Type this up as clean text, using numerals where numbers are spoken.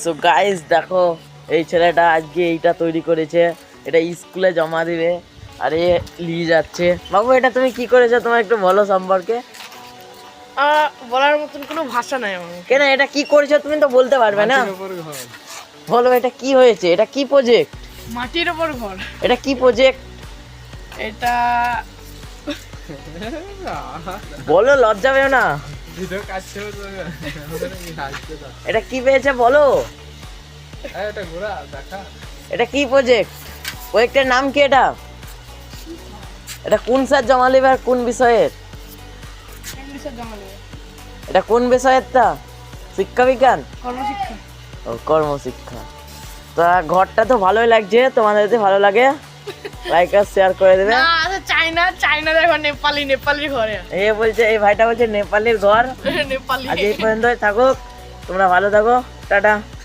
So guys দেখো এই ছেলেটা আজকে এইটা তৈরি করেছে, এটা স্কুলে জমা দিবে আর এ নিয়ে যাচ্ছে। বাবু এটা তুমি কি করেছো, তোমার একটু বলো সম্পর্কে। বলার মতন কোনো ভাষা নাই আমার। কেন এটা কি করেছো তুমি তো বলতে পারবে না, বলো এটা কি হয়েছে, এটা কি প্রজেক্ট, মাটির ওপর ঘর। এটা কি প্রজেক্ট এটা বলো, লজ্জা পেও না। এটা কি পেয়েছে বলো, এটা কি প্রজেক্ট, প্রজেক্টের নাম কি, এটা কোন স্যার জমা নেবে আর কোন বিষয়ের, ইংলিশের জমা দেবে। এটা কোন বিষয়ের তা, শিক্ষা বিজ্ঞান, কর্মশিক্ষা। ও কর্মশিক্ষা। তা ঘরটা তো ভালোই লাগছে, তোমাদের যদি ভালো লাগে লাইক আর শেয়ার করে দেবে। না চাইনা দেখো, নেপালি ঘরে। এ বলছে, এই ভাইটা বলছে নেপালের ঘর। নেপালি। আজ এই পর্যন্তই থাকুক, তোমরা ভালো থাকো, টাটা।